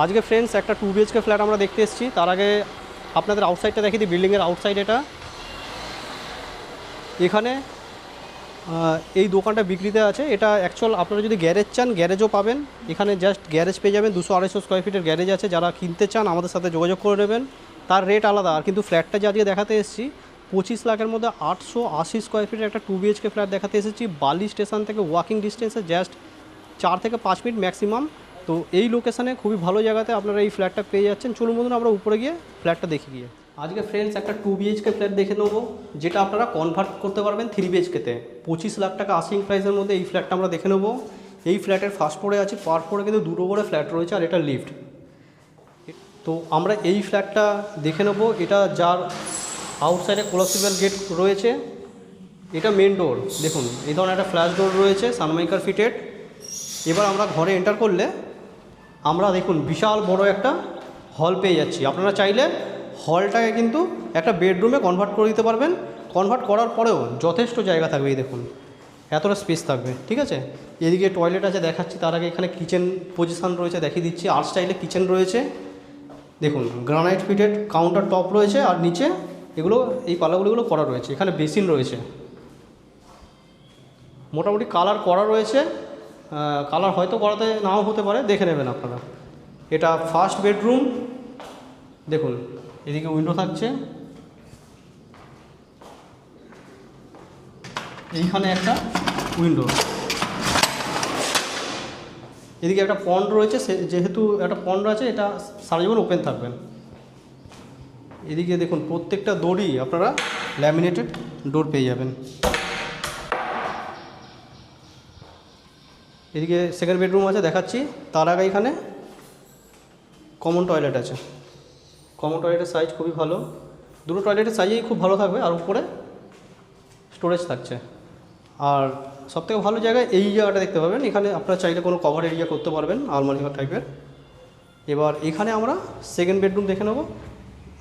আজকে ফ্রেন্ডস একটা 2 BHK flat আমরা দেখতে এসেছি। তার আগে আপনাদের আউটসাইডটা দেখিয়ে দিই, বিল্ডিংয়ের আউটসাইড এটা। এখানে এই দোকানটা বিক্রিতে আছে। এটা অ্যাকচুয়াল আপনারা যদি গ্যারেজ চান গ্যারেজও পাবেন। এখানে জাস্ট গ্যারেজ পেয়ে যাবেন, 200-250 স্কোয়ার ফিটের গ্যারেজ আছে। যারা কিনতে চান আমাদের সাথে যোগাযোগ করে নেবেন, তার রেট আলাদা। আর কিন্তু ফ্ল্যাটটা যে আজকে দেখাতে এসেছি 25 লাখের মধ্যে 880 স্কোয়ার ফিটের একটা 2 BHK ফ্ল্যাট দেখাতে এসেছি। বালি স্টেশন থেকে ওয়াকিং ডিস্টেন্সে জাস্ট 4 থেকে 5 মিনিট ম্যাক্সিমাম। তো এই লোকেশানে খুবই ভালো জায়গাতে আপনারা এই ফ্ল্যাটটা পেয়ে যাচ্ছেন। চলুন বন্ধুরা আমরা উপরে গিয়ে ফ্ল্যাটটা দেখে গিয়ে আজকে ফ্রেন্ডস একটা 2 BHK ফ্ল্যাট দেখে নেবো, যেটা আপনারা কনভার্ট করতে পারবেন 3 BHKতে। 25 লাখ টাকা আস্কিং প্রাইসের মধ্যে এই ফ্ল্যাটটা আমরা দেখে নেবো। এই ফ্ল্যাটের ফার্স্ট ফ্লোরে আছে, পার ফ্লোরে কিন্তু দুটো করে ফ্ল্যাট রয়েছে, আর এটা লিফট। তো আমরা এই ফ্ল্যাটটা দেখে নেবো। এটা যার আউটসাইডে কোলাপসিবল গেট রয়েছে, এটা মেন ডোর। দেখুন এই ধরনের একটা ফ্ল্যাশ ডোর রয়েছে, সানমাইকার ফিটেড। এবার আমরা ঘরে এন্টার করলে আমরা দেখুন বিশাল বড় একটা হল পেয়ে যাচ্ছি। আপনারা চাইলে হলটাকে কিন্তু একটা বেডরুমে কনভার্ট করে দিতে পারবেন। কনভার্ট করার পরেও যথেষ্ট জায়গা থাকবে। এই দেখুন এতটা স্পেস থাকবে, ঠিক আছে। এদিকে টয়লেট আছে, দেখাচ্ছি। তার আগে এখানে কিচেন পজিশান রয়েছে, দেখিয়ে দিচ্ছি। আর্ট স্টাইলে কিচেন রয়েছে। দেখুন গ্রানাইট ফিটেড কাউন্টার টপ রয়েছে, আর নিচে এগুলো এই পালাগুলো করা রয়েছে। এখানে বেসিন রয়েছে, মোটামুটি কালার করা রয়েছে। কালার হয়তো করাতে নাও হতে পারে, দেখে নেবেন আপনারা। এটা ফার্স্ট বেডরুম। দেখুন এদিকে উইন্ডো থাকছে, এইখানে একটা উইন্ডো। এদিকে একটা পন্ড রয়েছে, যেহেতু একটা পন্ড আছে, এটা সারা জীবন ওপেন থাকবেন। এদিকে দেখুন প্রত্যেকটা ডোরই আপনারা ল্যামিনেটেড ডোর পেয়ে যাবেন। এদিকে সেকেন্ড বেডরুম আছে, দেখাচ্ছি। তার আগে এখানে কমন টয়লেট আছে। কমন টয়লেটের সাইজ খুবই ভালো, দুটো টয়লেটের সাইজেই খুব ভালো থাকবে। আর উপরে স্টোরেজ থাকছে। আর সবথেকে ভালো জায়গায় এই জায়গাটা দেখতে পাবেন, এখানে আপনারা চাইলে কোনো কভার এরিয়া করতে পারবেন, আলমারি টাইপের। এবার এখানে আমরা সেকেন্ড বেডরুম দেখে নেব।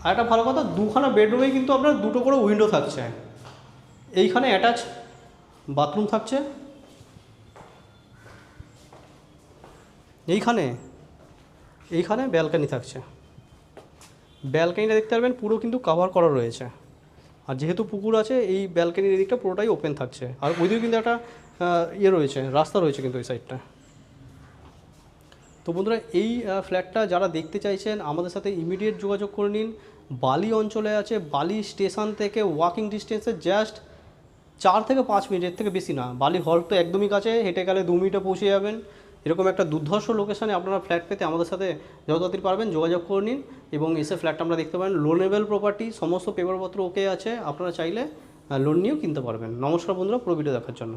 আর একটা ভালো কথা, দুখানা বেডরুমেই কিন্তু আপনার দুটো করে উইন্ডো থাকছে। এইখানে অ্যাটাচ বাথরুম থাকছে। এইখানে ব্যালকানি থাকছে। ব্যালকানিটা দেখতে পারবেন পুরো কিন্তু কভার করা রয়েছে। আর যেহেতু পুকুর আছে, এই ব্যালকানির এদিকটা পুরোটাই ওপেন থাকছে। আর ওইদিকে কিন্তু একটা রয়েছে, রাস্তা রয়েছে কিন্তু ওই সাইডটা। তো বন্ধুরা এই ফ্ল্যাটটা যারা দেখতে চাইছেন আমাদের সাথে ইমিডিয়েট যোগাযোগ করে নিন। বালি অঞ্চলে আছে, বালি স্টেশন থেকে ওয়াকিং ডিস্টেন্সে জাস্ট 4 থেকে 5 মিনিটের থেকে বেশি না। বালি হল তো একদমই কাছে, হেঁটে গেলে 2 মিনিটে পৌঁছে যাবেন। এরকম একটা দুর্ধর্ষ লোকেশানে আপনারা ফ্ল্যাট পেতে আমাদের সাথে যত তাড়াতাড়ি পারবেন যোগাযোগ করে নিন, এবং এসে ফ্ল্যাটটা আমরা দেখতে পারেন। লোনেবল প্রপার্টি, সমস্ত পেপারপত্র ওকে আছে, আপনারা চাইলে লোন নিয়েও কিনতে পারবেন। নমস্কার বন্ধুরা, পুরো ভিডিও দেখার জন্য।